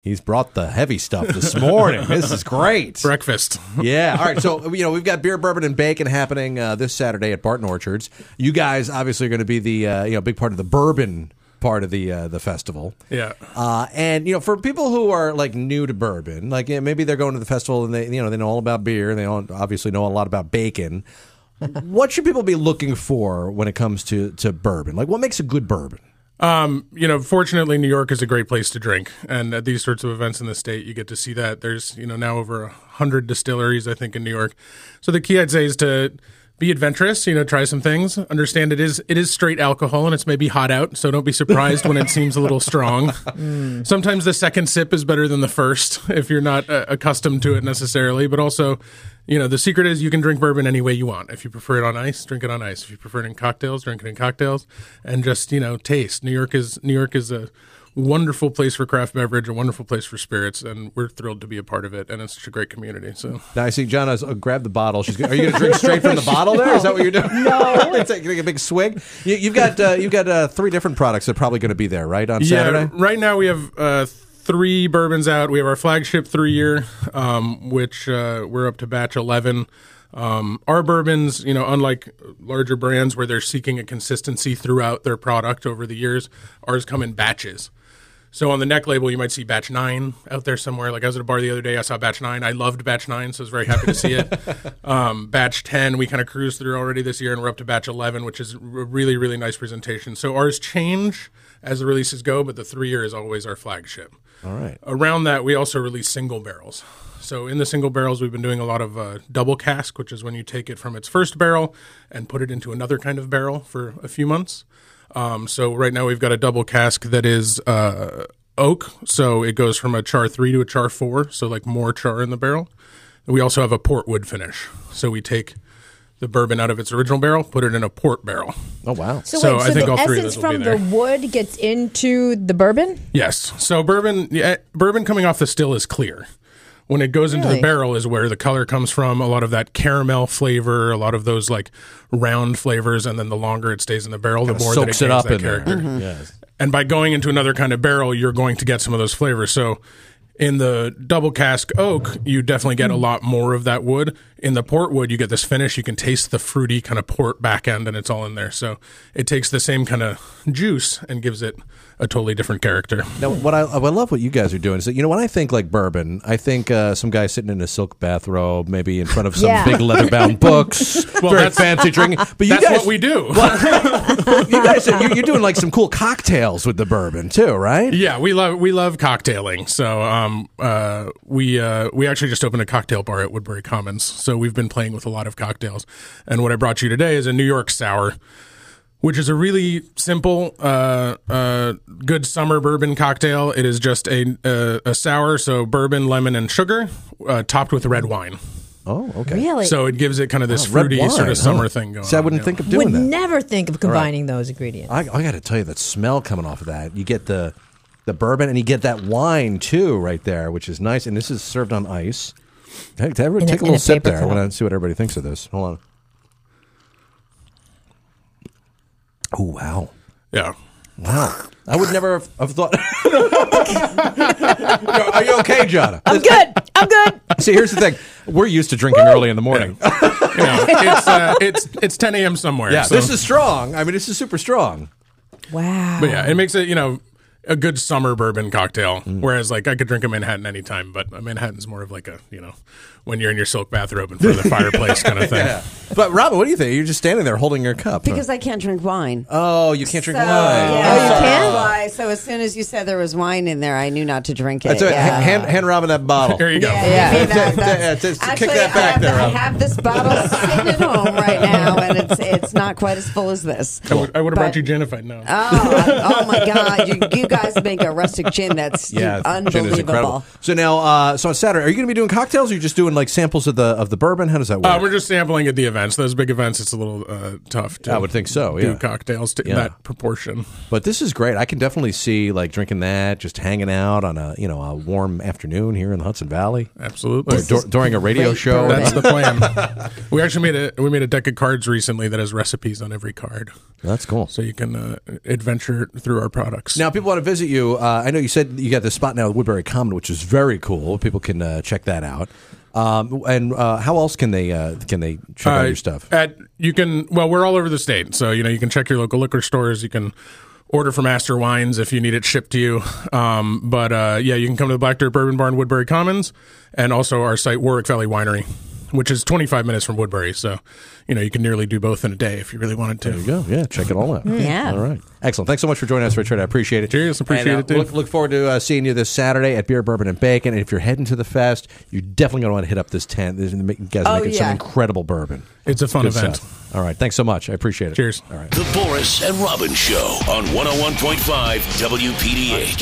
He's brought the heavy stuff this morning. This is great. Breakfast. Yeah. All right. So, we've got beer, bourbon, and bacon happening this Saturday at Barton Orchards. You guys obviously are going to be the big part of the bourbon part of the festival. Yeah. And for people who are like new to bourbon, like maybe they're going to the festival and they know all about beer and they obviously know a lot about bacon. What should people be looking for when it comes to bourbon? Like, what makes a good bourbon? Fortunately, New York is a great place to drink. And at these sorts of events in the state, you get to see that. There's, now over 100 distilleries, I think, in New York. So the key, I'd say, is to be adventurous, try some things. Understand it is straight alcohol and it's maybe hot out. So don't be surprised when it seems a little strong. Sometimes the second sip is better than the first if you're not accustomed to it necessarily. But also, the secret is you can drink bourbon any way you want. If you prefer it on ice, drink it on ice. If you prefer it in cocktails, drink it in cocktails, and just taste. New York is a wonderful place for craft beverage, a wonderful place for spirits, and we're thrilled to be a part of it. And it's such a great community. So now I see Jonna grab the bottle. Are you going to drink straight from the bottle? There is that what you're doing? No, taking a big swig. You've got 3 different products that are probably going to be there, right, on Saturday? Right now we have 3 bourbons out. We have our flagship 3-year, which we're up to batch 11. Our bourbons, unlike larger brands where they're seeking a consistency throughout their product over the years, ours come in batches. So on the neck label, you might see batch 9 out there somewhere. Like I was at a bar the other day, I saw batch 9. I loved batch 9, so I was very happy to see it. Batch 10, we kind of cruised through already this year, and we're up to batch 11, which is a really, really nice presentation. So ours change as the releases go, but the 3-year is always our flagship. All right. Around that, we also release single barrels. So in the single barrels, we've been doing a lot of double cask, which is when you take it from its first barrel and put it into another kind of barrel for a few months. So right now we've got a double cask that is oak. So it goes from a char 3 to a char 4, so like more char in the barrel. We also have a port wood finish. So we take the bourbon out of its original barrel, put it in a port barrel. Oh, wow. So I think the all 3 of essence those will be from there. the wood gets into the bourbon? Yes. So bourbon coming off the still is clear. When it goes into the barrel is where the color comes from, a lot of that caramel flavor, a lot of those like round flavors, and then the longer it stays in the barrel, the more that it gains up that in character. there. Yes. And by going into another kind of barrel, you're going to get some of those flavors. So in the double cask oak, you definitely get a lot more of that wood. In the port wood, you get this finish. You can taste the fruity kind of port back end, and it's all in there. So it takes the same kind of juice and gives it a totally different character. Now, what I love what you guys are doing is that, when I think like bourbon, I think some guy sitting in a silk bathrobe, maybe in front of some big leather-bound books, very fancy drinking. But you that's guys, what we do. You guys, you're doing like some cool cocktails with the bourbon too, right? Yeah, we love cocktailing. So we actually just opened a cocktail bar at Woodbury Commons. So we've been playing with a lot of cocktails. And what I brought you today is a New York Sour, which is a really simple, good summer bourbon cocktail. It is just a sour, so bourbon, lemon, and sugar, topped with red wine. Oh, okay. Really? So it gives it kind of this fruity wine, sort of summer thing going on. See, I wouldn't think of doing Would that. never think of combining those ingredients. I got to tell you, that smell coming off of that. You get the bourbon, and you get that wine too, right there, which is nice. And this is served on ice. Hey, everybody take a little sip there. I want to see what everybody thinks of this. Hold on. Oh, wow. Yeah. Wow. I would never have thought. Are you okay, John? I'm good. See, here's the thing. We're used to drinking early in the morning. It's 10 a.m. somewhere. Yeah, so. this is strong. I mean, this is super strong. Wow. But yeah, it makes it, a good summer bourbon cocktail. Whereas, like, I could drink a Manhattan anytime, but a Manhattan's more of like a, when you're in your silk bathrobe in front of the fireplace kind of thing. Yeah. But, Robin, what do you think? You're just standing there holding your cup. Because I can't drink wine. Oh, you can't drink wine. Yeah, Oh, you can't? Why? So as soon as you said there was wine in there, I knew not to drink it. That's right. Hand Robin that bottle. There you go. Yeah, Kick that back there, I Robin. have this bottle sitting at home right now, and it's not quite as full as this. I would have brought you gin if I'd known. Oh my God! You guys make a rustic gin that's Gin is unbelievable. incredible. So now, so on Saturday, are you going to be doing cocktails, or are you just doing like samples of the bourbon? How does that work? We're just sampling at the events. Those big events, it's a little tough to I would think so, do yeah. cocktails in that proportion. But this is great. I can definitely see like drinking that, just hanging out on a a warm afternoon here in the Hudson Valley. Absolutely. Or during a radio show. bourbon. That's the plan. We actually made a deck of cards recently that has recipes on every card. That's cool. So you can adventure through our products. Now, people want to visit you. I know you said you got this spot now at Woodbury Common, which is very cool. People can check that out. And how else can they check out your stuff? We're all over the state, so you can check your local liquor stores. You can order from Astor Wines if you need it shipped to you. You can come to the Black Dirt Bourbon Barn, Woodbury Commons, and also our site, Warwick Valley Winery, which is 25 minutes from Woodbury. So, you can nearly do both in a day if you really wanted to. There you go. Yeah, check it all out. Yeah. All right. Excellent. Thanks so much for joining us, Richard. I appreciate it. Cheers. Appreciate it, too. Look forward to seeing you this Saturday at Beer, Bourbon, and Bacon. And if you're heading to the fest, you're definitely going to want to hit up this tent. You guys are making some incredible bourbon. It's a fun event. Stuff. All right. Thanks so much. I appreciate it. Cheers. All right. The Boris and Robin Show on 101.5 WPDH.